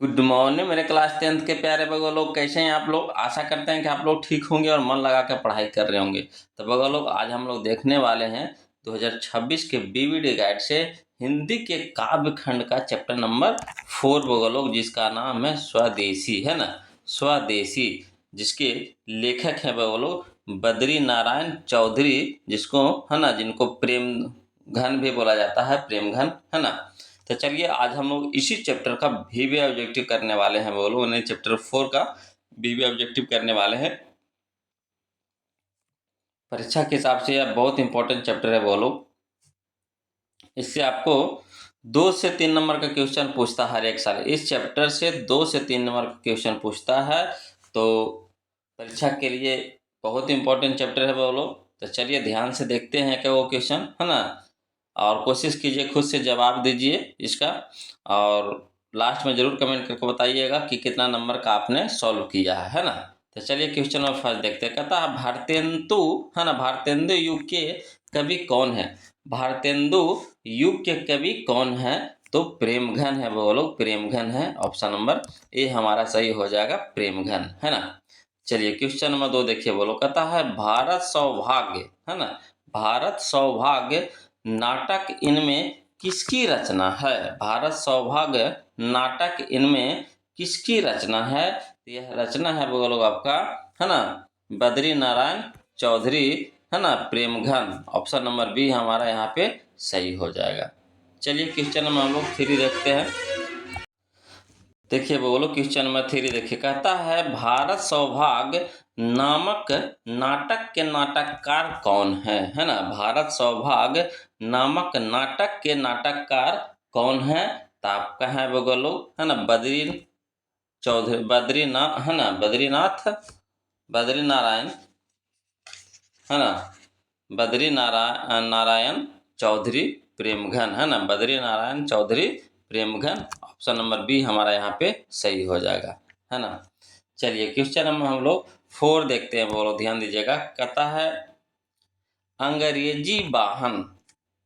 Good morning मेरे class 10th के प्यारे बगो लोग, कैसे हैं आप लोग। आशा करते हैं कि आप लोग ठीक होंगे और मन लगा कर पढ़ाई कर रहे होंगे। तो बगो लोग, आज हम लोग देखने वाले हैं 2026 के बीवीडी गाइड से हिंदी के काव्य खंड का चैप्टर नंबर 4 बगो लोग, जिसका नाम है स्वदेशी, है ना। स्वदेशी, जिसके लेखक हैं बगो लोग बद्री नारायण चौधरी, जिसको है ना, जिनको प्रेम घन भी बोला जाता है, प्रेम घन, है ना। तो चलिए, आज हम लोग इसी चैप्टर का वीवी ऑब्जेक्टिव करने वाले हैं। बोलो, उन्हें चैप्टर 4 का वीवी ऑब्जेक्टिव करने वाले हैं। परीक्षा के हिसाब से यह बहुत इंपॉर्टेंट चैप्टर है। बोलो, इससे आपको 2 से 3 नंबर का क्वेश्चन पूछता है हर एक साल। इस चैप्टर से 2 से 3 नंबर का क्वेश्चन पूछता है, तो परीक्षा के लिए बहुत इंपॉर्टेंट चैप्टर है। बोलो, तो चलिए ध्यान से देखते हैं क्या वो क्वेश्चन, है ना। और कोशिश कीजिए खुद से जवाब दीजिए इसका, और लास्ट में जरूर कमेंट करके बताइएगा कि कितना नंबर का आपने सॉल्व किया है ना। तो चलिए क्वेश्चन नंबर फर्स्ट देखते हैं। कहता है भारतेंदु, है ना, भारतेंदु युग के कवि कौन है। भारतेंदु युग के कवि कौन है, तो प्रेमघन है। वो लोग प्रेमघन है। ऑप्शन नंबर ए हमारा सही हो जाएगा, प्रेमघन, है ना। चलिए क्वेश्चन नंबर 2 देखिए। बोलो, कहता है भारत सौभाग्य, है ना, भारत सौभाग्य नाटक इनमें किसकी रचना है। भारत सौभाग्य नाटक इनमें किसकी रचना है। यह रचना है वो लोग आपका, है ना, बद्री नारायण चौधरी, है ना, प्रेमघन। ऑप्शन नंबर बी हमारा यहाँ पे सही हो जाएगा। चलिए क्वेश्चन नंबर हम लोग 3 देखते हैं। देखिए बोलो, क्वेश्चन नंबर 3 देखिए। कहता है भारत सौभाग्य नामक नाटक के नाटककार कौन है ना। भारत सौभाग्य नामक नाटक के नाटककार कौन है। तो आपका है बोलो, है ना, बद्री चौधरी, बद्रीनाथ, है ना, बद्रीनाथ, बद्री नारायण, है ना, बद्री नारायण चौधरी प्रेमघन, है ना, Badri Narayan Chaudhary Premghan. Option number B हमारा यहाँ पे सही हो जाएगा, है ना। चलिए क्वेश्चन नंबर हम लोग 4 देखते हैं। बोलो ध्यान दीजिएगा। कहता है अंग्रेजी वाहन,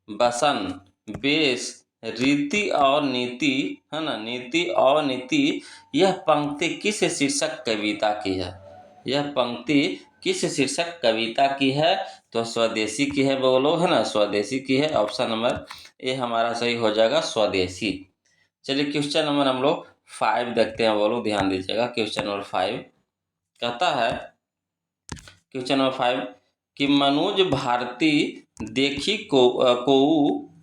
बसन, बेस, रीति और नीति, है ना, नीति और नीति, यह पंक्ति किस शीर्षक कविता की है। यह पंक्ति किस शीर्षक कविता की है, तो स्वदेशी की है। बोलो, है ना, स्वदेशी की है। ऑप्शन नंबर ए हमारा सही हो जाएगा, स्वदेशी। चलिए क्वेश्चन नंबर हम लोग 5 देखते हैं। बोलो ध्यान दीजिएगा। क्वेश्चन नंबर 5 कहता है, क्वेश्चन नंबर 5 कि मनोज भारती देखी को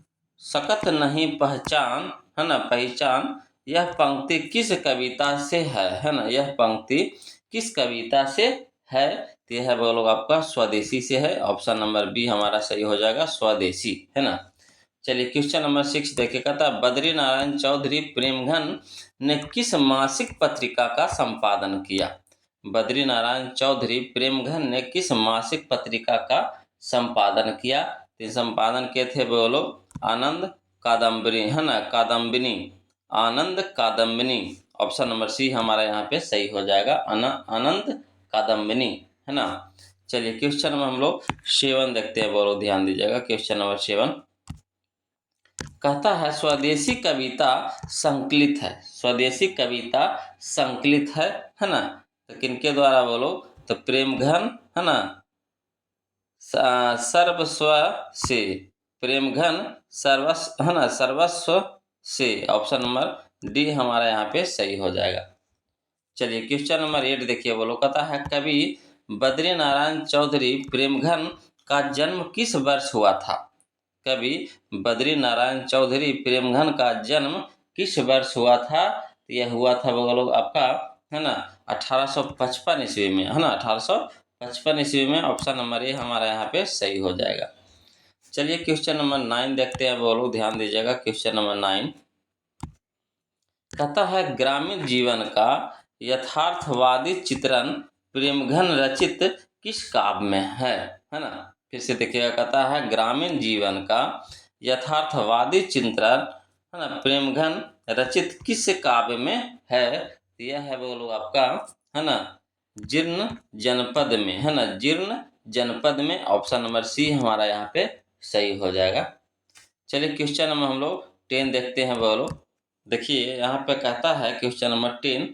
सकत नहीं पहचान, है ना, पहचान, यह पंक्ति किस कविता से है ना। यह पंक्ति किस कविता से है, तो यह बोलो आपका स्वदेशी से है। ऑप्शन नंबर बी हमारा सही हो जाएगा, स्वदेशी, है ना। चलिए क्वेश्चन नंबर 6 देखिए। कहता है बद्री नारायण चौधरी प्रेमघन ने किस मासिक पत्रिका का संपादन किया। बद्री नारायण चौधरी प्रेमघन ने किस मासिक पत्रिका का संपादन किया। तो संपादन किए थे बोलो आनंद कादम्बरी, है ना, कादम्बिनी, आनंद कादम्बिनी। ऑप्शन नंबर सी हमारा यहाँ पे सही हो जाएगा, आनंद कादम्बिनी, है ना। चलिए क्वेश्चन नंबर हम लोग 7 देखते हैं। बोलो ध्यान दीजिएगा। क्वेश्चन नंबर 7 कहता है स्वदेशी कविता संकलित है। स्वदेशी कविता संकलित है ना। तो किनके द्वारा बोलो, तो प्रेमघन, है ना, सर्वस्व से, प्रेमघन सर्वस्व, है ना, सर्वस्व से। ऑप्शन नंबर डी हमारा यहाँ पे सही हो जाएगा। चलिए क्वेश्चन नंबर 8 देखिए। बोलो, कहता है कवि बद्री नारायण चौधरी प्रेमघन का जन्म किस वर्ष हुआ था। कवि बद्री नारायण चौधरी प्रेमघन का जन्म किस वर्ष हुआ था। तो यह हुआ था बोलो आपका, है ना, 1855 ईस्वी में, है ना, 1855 ईस्वी में। ऑप्शन नंबर ए हमारा यहाँ पे सही हो जाएगा। चलिए क्वेश्चन नंबर 9 देखते हैं। बोलो ध्यान दीजिएगा। क्वेश्चन नंबर 9 कहता है ग्रामीण जीवन का यथार्थवादी चित्रण प्रेमघन रचित किस काव्य में है ना। फिर से देखिएगा। कहता है ग्रामीण जीवन का यथार्थवादी चित्रण, है ना, प्रेमघन रचित किस काव्य में है। यह है बोलो आपका, है ना, जीर्ण जनपद में, है ना, जीर्ण जनपद में। ऑप्शन नंबर सी हमारा यहाँ पे सही हो जाएगा। चलिए क्वेश्चन नंबर हम लोग 10 देखते हैं। बोलो, देखिए यहाँ पे कहता है क्वेश्चन नंबर 10,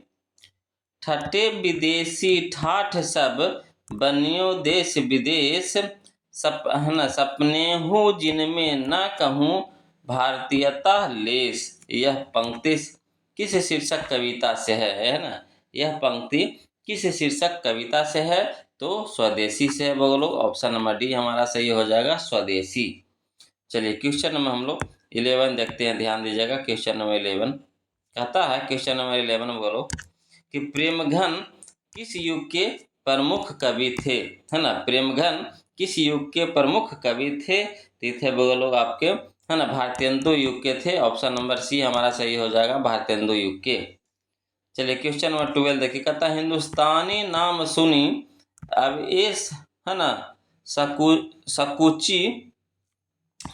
ठट्टे विदेशी ठाठ सब बनियो देश विदेश, है ना, सपने हूँ जिनमें न कहूँ भारतीयता लेस। यह पंक्ति किस शीर्षक कविता से है ना, यह पंक्ति किस शीर्षक कविता से है? तो स्वदेशी से है। बोलो ऑप्शन नंबर डी हमारा सही हो जाएगा, स्वदेशी। चलिए क्वेश्चन नंबर हम लोग 11 देखते हैं, ध्यान दीजिएगा। क्वेश्चन नंबर 11 कहता है, क्वेश्चन नंबर 11 बोलो कि प्रेमघन किस युग के प्रमुख कवि थे? है ना, प्रेमघन किस युग के प्रमुख कवि थे? थे बोलो आपके, है ना, भारतेंदु युग के थे। ऑप्शन नंबर सी हमारा सही हो जाएगा, भारतेंदु युग के। चलिए क्वेश्चन नंबर 12 देखिए, कहता हिंदुस्तानी नाम सुनी अब इस, है ना, सकुची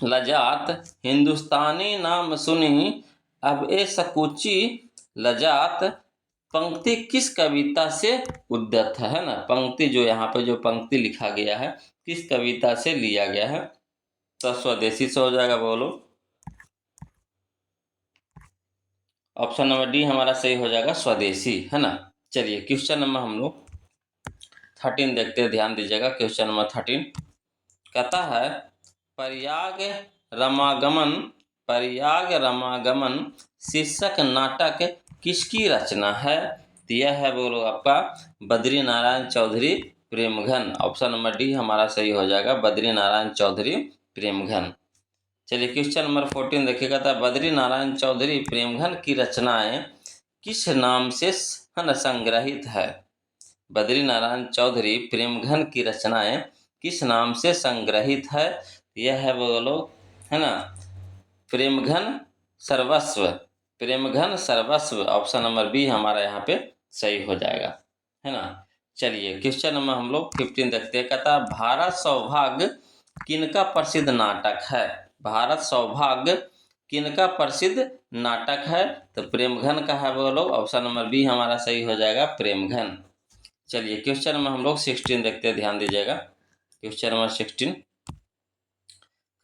लजात, हिंदुस्तानी नाम सुनी अब ए सकुची लजात, पंक्ति किस कविता से उद्धत है ना? पंक्ति जो यहाँ पे जो पंक्ति लिखा गया है किस कविता से लिया गया है? तो स्वदेशी से हो जाएगा। बोलो ऑप्शन नंबर डी हमारा सही हो जाएगा, स्वदेशी, है ना। चलिए क्वेश्चन नंबर हम लोग 13 देखते हैं, ध्यान दीजिएगा। क्वेश्चन नंबर 13 कहता है, प्रयाग रमागमन, प्रयाग रमागमन शीर्षक नाटक किसकी रचना है? तो यह है बोलो आपका Badri Narayan Chaudhary Premghan. Option number D हमारा सही हो जाएगा, बद्री नारायण चौधरी प्रेमघन। चलिए क्वेश्चन नंबर 14 देखिएगा, था बद्री नारायण चौधरी प्रेमघन की रचनाएं किस नाम से, है ना, संग्रहित है? बद्री नारायण चौधरी प्रेमघन की रचनाएं किस नाम से संग्रहित है? यह है बोलो, है ना, प्रेमघन सर्वस्व, प्रेमघन सर्वस्व। ऑप्शन नंबर बी हमारा यहाँ पे सही हो जाएगा, है ना। चलिए क्वेश्चन नंबर हम लोग 15 देखते हैं, कहता भारत सौभाग्य किनका प्रसिद्ध नाटक है? भारत सौभाग्य किनका प्रसिद्ध नाटक है? तो प्रेमघन का है बोलो, ऑप्शन नंबर बी हमारा सही हो जाएगा, प्रेमघन। चलिए क्वेश्चन नंबर हम लोग 16 देखते हैं, ध्यान दीजिएगा। क्वेश्चन नंबर 16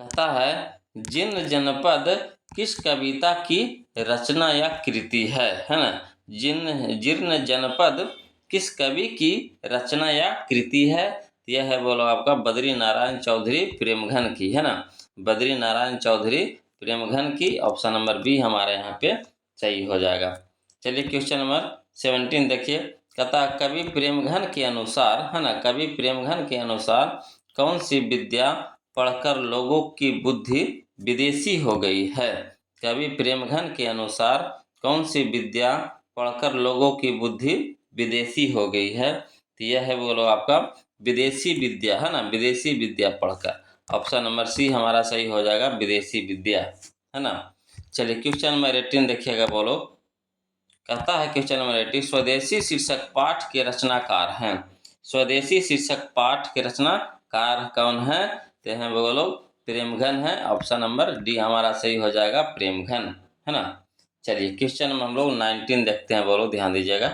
कहता है, जिन जनपद किस कविता की रचना या कृति है ना? जीर्ण जनपद किस कवि की रचना या कृति है? यह है बोलो आपका बद्री नारायण चौधरी प्रेमघन की, है ना, बद्री नारायण चौधरी प्रेमघन की। ऑप्शन नंबर बी हमारे यहाँ पे सही हो जाएगा। चलिए क्वेश्चन नंबर 17 देखिए, कहता कवि प्रेमघन के अनुसार, है ना, कवि प्रेमघन के अनुसार कौन सी विद्या पढ़कर लोगों की बुद्धि विदेशी हो गई है? कवि प्रेमघन के अनुसार कौन सी विद्या पढ़कर लोगों की बुद्धि विदेशी हो गई है? तो यह है बोलो आपका विदेशी विद्या, है ना, विदेशी विद्या पढ़कर। ऑप्शन नंबर सी हमारा सही हो जाएगा, विदेशी विद्या, है ना। चलिए क्वेश्चन नंबर 18 देखिएगा। बोलो कहता है क्वेश्चन नंबर 18, स्वदेशी शीर्षक पाठ के रचनाकार हैं। स्वदेशी शीर्षक पाठ के रचनाकार कौन है? तो हैं बोलो प्रेमघन है। ऑप्शन नंबर डी हमारा सही हो जाएगा, प्रेमघन, है ना। चलिए क्वेश्चन में हम लोग 19 देखते हैं। बोलो ध्यान दीजिएगा,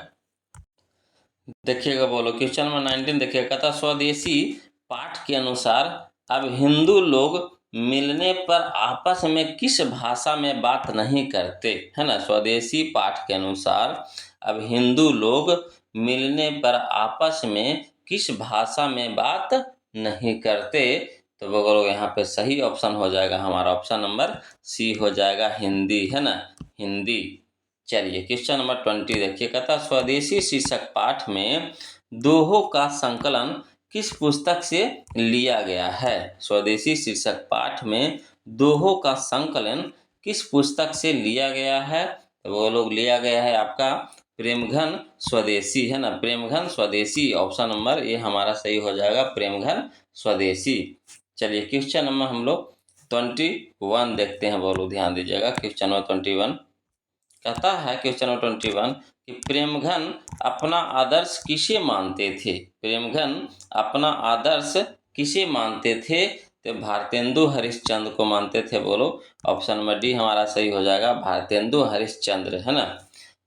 देखिएगा। बोलो क्वेश्चन नंबर 19 देखिएगा, कहता स्वदेशी पाठ के अनुसार अब हिंदू लोग मिलने पर आपस में किस भाषा में बात नहीं करते? है ना, स्वदेशी पाठ के अनुसार अब हिंदू लोग मिलने पर आपस में किस भाषा में बात नहीं करते? तो बोलो यहाँ पे सही ऑप्शन हो जाएगा हमारा, ऑप्शन नंबर सी हो जाएगा, हिंदी, है ना, हिंदी। चलिए क्वेश्चन नंबर 20 देखिए, कहता स्वदेशी शीर्षक पाठ में दोहों का संकलन किस पुस्तक से लिया गया है? स्वदेशी शीर्षक पाठ में दोहों का संकलन किस पुस्तक से लिया गया है? तो वो लोग लिया गया है आपका प्रेमघन स्वदेशी, है ना, प्रेमघन स्वदेशी। ऑप्शन नंबर ए हमारा सही हो जाएगा, प्रेमघन स्वदेशी। चलिए क्वेश्चन नंबर हम लोग 21 देखते हैं। बोलो ध्यान दीजिएगा, क्वेश्चन नंबर 21 कहता है, क्वेश्चन नंबर 21 कि प्रेमघन अपना आदर्श किसे मानते थे? प्रेमघन अपना आदर्श किसे मानते थे? तो भारतेंदु हरिश्चंद्र को मानते थे। बोलो ऑप्शन नंबर डी हमारा सही हो जाएगा, भारतेंदु हरिश्चंद्र, है ना।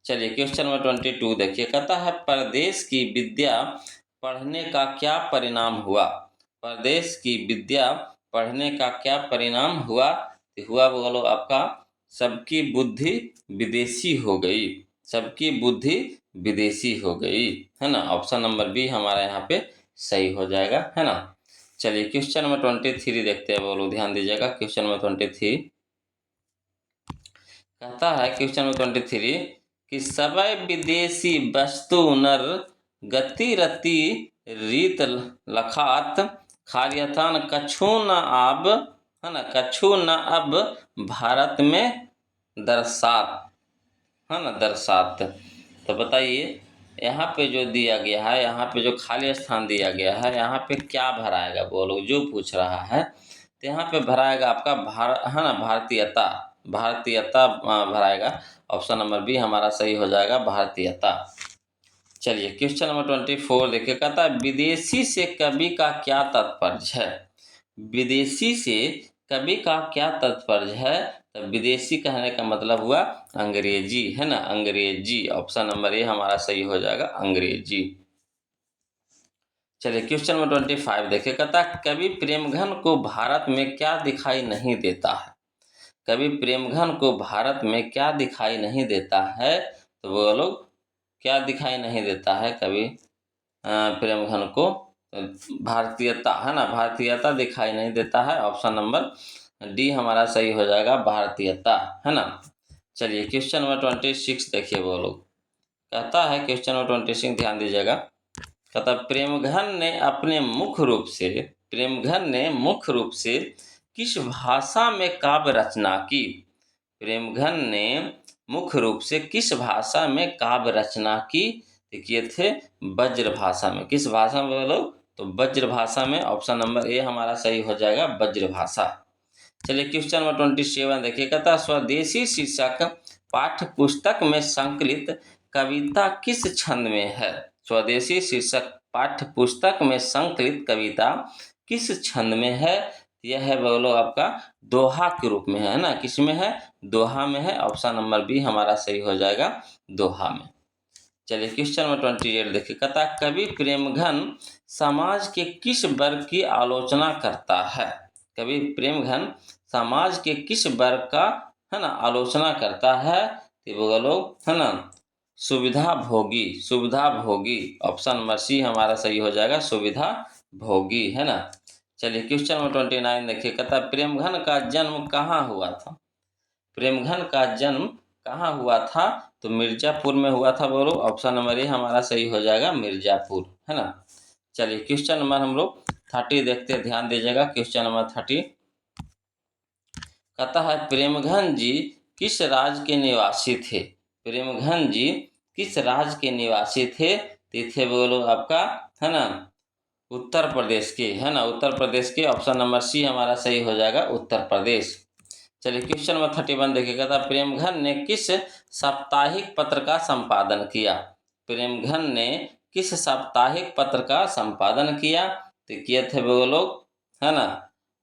चलिए क्वेश्चन नंबर 22 देखिए, कहता है प्रदेश की विद्या पढ़ने का क्या परिणाम हुआ? प्रदेश की विद्या पढ़ने का क्या परिणाम हुआ? हुआ बोलो आपका सबकी बुद्धि विदेशी हो गई, सबकी बुद्धि विदेशी हो गई, है ना। ऑप्शन नंबर बी हमारा यहाँ पे सही हो जाएगा, है ना। चलिए क्वेश्चन नंबर 23 देखते हैं, बोलो ध्यान दीजिएगा। क्वेश्चन नंबर 23 कहता है, क्वेश्चन नंबर 23 कि सबय विदेशी वस्तु नर गति रति रीत लखात खालियतान कछु न आब, है ना, कछु न अब भारत में दरसात, है ना, दरसात। तो बताइए यहाँ पे जो दिया गया है, यहाँ पे जो खाली स्थान दिया गया है, यहाँ पे क्या भराएगा, बोलो जो पूछ रहा है। तो यहाँ पे भराएगा आपका है ना, भारतीयता, भारतीयता भराएगा। ऑप्शन नंबर बी हमारा सही हो जाएगा, भारतीयता। चलिए क्वेश्चन नंबर 24 देखिए, कहता है विदेशी से कवि का क्या तात्पर्य है। विदेशी से कवि का क्या तात्पर्य है। तो विदेशी कहने का मतलब हुआ अंग्रेजी, है ना, अंग्रेजी। ऑप्शन नंबर ए हमारा सही हो जाएगा, अंग्रेजी। चलिए क्वेश्चन नंबर 25 देखिए, कहता कवि प्रेमघन को भारत में क्या दिखाई नहीं देता है। कवि प्रेमघन को भारत में क्या दिखाई नहीं देता है। तो वो लोग क्या दिखाई नहीं देता है कवि प्रेमघन को, भारतीयता, है ना, भारतीयता दिखाई नहीं देता है। ऑप्शन नंबर डी हमारा सही हो जाएगा, भारतीयता, है ना। चलिए क्वेश्चन नंबर 26 देखिए, वो लोग कहता है क्वेश्चन नंबर 26 ध्यान दीजिएगा। कहता प्रेमघन ने अपने मुख्य रूप से, प्रेमघन ने मुख्य रूप से किस भाषा में काव्य रचना की। प्रेमघन ने मुख्य रूप से किस भाषा में काव्य रचना की। देखिए थे ब्रज भाषा में। किस भाषा में बोलो, तो ब्रज भाषा में। ऑप्शन नंबर ए हमारा सही हो जाएगा, ब्रज भाषा। चलिए क्वेश्चन नंबर 27 देखिए, कहता स्वदेशी शीर्षक पाठ्य पुस्तक में संकलित कविता किस छंद में है। स्वदेशी शीर्षक पाठ्य पुस्तक में संकलित कविता किस छंद में है। यह है बोलो आपका दोहा के रूप में है ना, किस में है, दोहा में है। ऑप्शन नंबर बी हमारा सही हो जाएगा, दोहा में। चलिए क्वेश्चन नंबर 28 देखिए, कहता कवि प्रेमघन समाज के किस वर्ग की आलोचना करता है। कवि प्रेमघन समाज के किस वर्ग का, है ना, आलोचना करता है। तो बोलो, है ना, सुविधा भोगी, सुविधा भोगी। ऑप्शन नंबर सी हमारा सही हो जाएगा, सुविधा भोगी, है ना। चलिए क्वेश्चन नंबर 29 देखिए, कहता प्रेमघन का जन्म कहाँ हुआ था। प्रेमघन का जन्म कहाँ हुआ था। तो मिर्जापुर में हुआ था, बोलो। ऑप्शन नंबर ए हमारा सही हो जाएगा, मिर्जापुर, है ना। चलिए क्वेश्चन नंबर हम लोग 30 देखते हैं, ध्यान दीजिएगा। क्वेश्चन नंबर 30 कहता है प्रेमघन जी किस राज्य के निवासी थे। प्रेमघन जी किस राज्य के निवासी थे। थे बोलो आपका, है ना, उत्तर प्रदेश के, है ना, उत्तर प्रदेश के। ऑप्शन नंबर सी हमारा सही हो जाएगा, उत्तर प्रदेश। चलिए क्वेश्चन नंबर 31 देखिएगा, था प्रेमघन ने किस साप्ताहिक पत्र का संपादन किया। प्रेमघन ने किस साप्ताहिक पत्र का संपादन किया। तो किए थे वो लोग, है ना,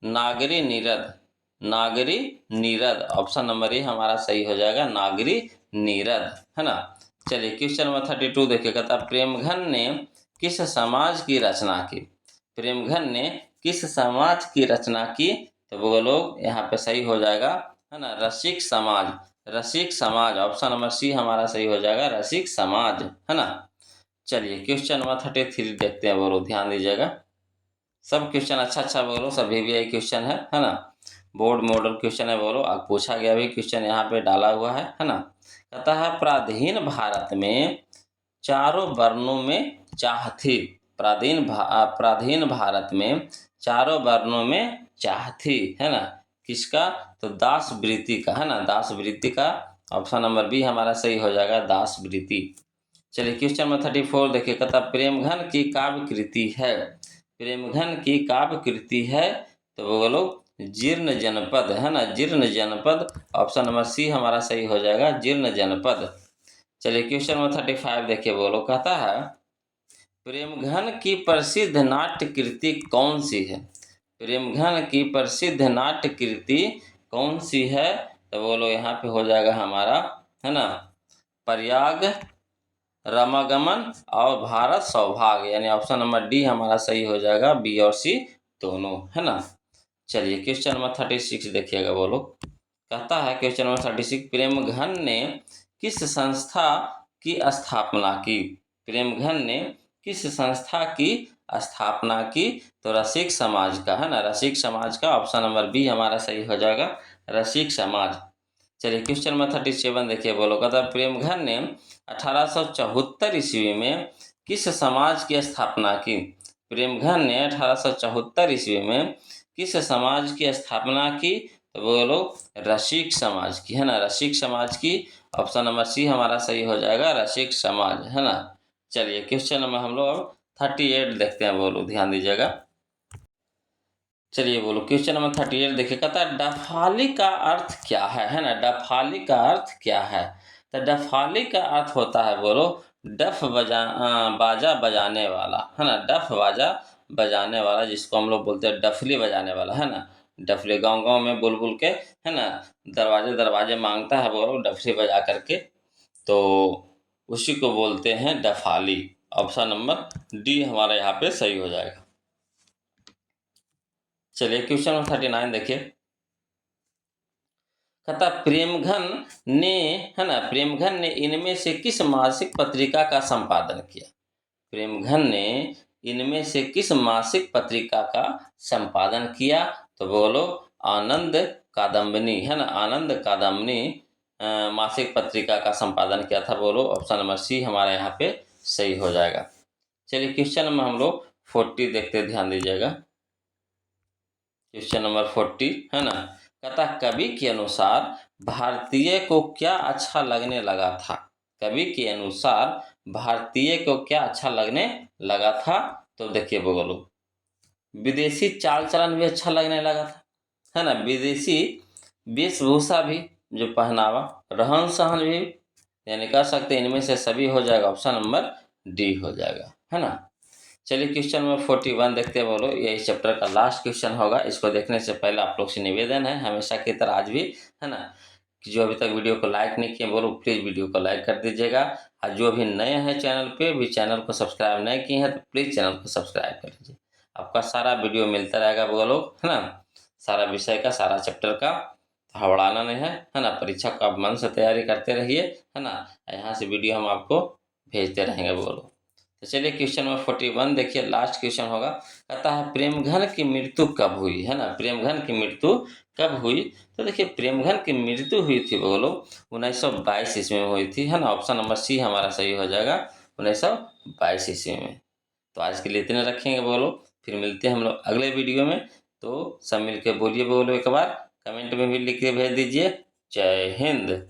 नागरी नीरद, नागरी नीरद। ऑप्शन नंबर ए हमारा सही हो जाएगा, नागरी नीरद, है ना। चलिए क्वेश्चन नंबर 32 देखिएगा, था प्रेमघन ने किस समाज की रचना की। प्रेमघन ने किस समाज की रचना की। तो वो लोग यहाँ पे सही हो जाएगा, है ना, रसिक समाज, रसिक समाज। ऑप्शन नंबर सी हमारा सही हो जाएगा, रसिक समाज, है ना। चलिए क्वेश्चन नंबर 33 देखते हैं, बोलो ध्यान दीजिएगा। सब क्वेश्चन अच्छा बोलो, सब VVI क्वेश्चन है ना, बोर्ड मॉडल क्वेश्चन है, बोलो। अब पूछा गया भी क्वेश्चन यहाँ पे डाला हुआ है ना। कहता है प्राधीन भारत में चारों वर्णों में चाह थी। प्राधीन भारत में चारों वर्णों में चाह थी, है ना, किसका। तो दास वृत्ति का, है ना, दास वृत्ति का। ऑप्शन नंबर बी हमारा सही हो जाएगा, दास वृत्ति। चलिए क्वेश्चन नंबर 34 देखिए, कहता प्रेमघन की काव्य कृति है। प्रेमघन की काव्य कृति है। तो वो लोग जीर्ण जनपद, है ना, जीर्ण जनपद। ऑप्शन नंबर सी हमारा सही हो जाएगा, जीर्ण जनपद। चलिए क्वेश्चन नंबर 35 देखिए, बोलो। कहता है प्रेमघन की प्रसिद्ध नाट्य कृति कौन सी है। प्रेमघन की प्रसिद्ध नाट्य कृति कौन सी है। तो बोलो यहाँ पे हो जाएगा हमारा, है ना, प्रयाग, रमागमन और भारत सौभाग्य, यानी ऑप्शन नंबर डी हमारा सही हो जाएगा, बी और सी दोनों, है ना। चलिए क्वेश्चन नंबर 36 देखिएगा, बोलो। कहता है क्वेश्चन नंबर 36, प्रेमघन ने किस संस्था की स्थापना की? प्रेमघन ने किस संस्था की स्थापना की? तो रसिक समाज का, है ना, रसिक समाज का। ऑप्शन नंबर बी हमारा सही हो जाएगा, रसिक समाज। चलिए क्वेश्चन नंबर 37 देखिए, बोलो। कहता प्रेमघन ने 1874 ईस्वी में किस समाज की स्थापना की? प्रेमघन ने 1874 ईस्वी में किस समाज की स्थापना की? तो बोलो रसिक समाज की, है ना, रसिक समाज की। ऑप्शन नंबर सी हमारा सही हो जाएगा, रसिक समाज, है ना। चलिए क्वेश्चन नंबर हम लोग अब 38 देखते हैं, बोलो ध्यान दीजिएगा। चलिए बोलो क्वेश्चन नंबर 38 देखिए, कहता है डफाली का अर्थ क्या है ना, डफाली का अर्थ क्या है? तो डफाली का अर्थ होता है, बोलो डफ बाजा बजाने वाला, है ना, डफ बाजा बजाने वाला, जिसको हम लोग बोलते हैं डफली बजाने वाला, है ना। डफली गांव गांव में बुल के, है ना, दरवाजे दरवाजे मांगता है, बोलो डफली बजा करके, तो उसी को बोलते हैं डफाली। ऑप्शन नंबर डी हमारा यहाँ पे सही हो जाएगा। चलिए क्वेश्चन नंबर 39 देखिए, कहता प्रेमघन ने, है ना, प्रेमघन ने इनमें से किस मासिक पत्रिका का संपादन किया? प्रेमघन ने इनमें से किस मासिक पत्रिका का संपादन किया? तो बोलो आनंद कादम्बिनी, है ना, आनंद कादम्बिनी मासिक पत्रिका का संपादन किया था। बोलो ऑप्शन नंबर सी हमारे यहाँ पे सही हो जाएगा। चलिए क्वेश्चन नंबर हम लोग 40 देखते, ध्यान दीजिएगा। क्वेश्चन नंबर 40, है ना, कहता कवि के अनुसार भारतीय को क्या अच्छा लगने लगा था? कवि के अनुसार भारतीय को क्या अच्छा लगने लगा था? तो देखिए बोलो विदेशी चाल चलन भी अच्छा लगने लगा था, है ना, विदेशी वेशभूषा भी, जो पहनावा, रहन सहन भी, यानी कह सकते हैं इनमें से सभी हो जाएगा, ऑप्शन नंबर डी हो जाएगा, है ना। चलिए क्वेश्चन नंबर 41 देखते हैं, बोलो ये इस चैप्टर का लास्ट क्वेश्चन होगा। इसको देखने से पहले आप लोग से निवेदन है, हमेशा की तरह आज भी, है ना, कि जो अभी तक वीडियो को लाइक नहीं किए, बोलो प्लीज़ वीडियो को लाइक कर दीजिएगा। और जो भी नए हैं चैनल पे, भी चैनल को सब्सक्राइब नहीं किए हैं, तो प्लीज़ चैनल को सब्सक्राइब कर लीजिए। आपका सारा वीडियो मिलता रहेगा, बोलो, है ना, सारा विषय का, सारा चैप्टर का, हड़बड़ाना नहीं है ना। परीक्षा को आप मन से तैयारी करते रहिए, है ना, यहाँ से वीडियो हम आपको भेजते रहेंगे, बोलो। तो चलिए क्वेश्चन नंबर 41 देखिए, लास्ट क्वेश्चन होगा। कहता है प्रेमघन की मृत्यु कब हुई, है ना, प्रेमघन की मृत्यु कब हुई? तो देखिए प्रेमघन की मृत्यु हुई थी, बोलो 1922 ईस्वी में हुई थी, है ना। ऑप्शन नंबर सी हमारा सही हो जाएगा, 1922 ईस्वी में। तो आज के लिए इतने रखेंगे, बोलो, फिर मिलते हैं हम लोग अगले वीडियो में। तो सब मिलकर बोलिए, बोलो एक बार, कमेंट में भी लिख के भेज दीजिए। जय हिंद।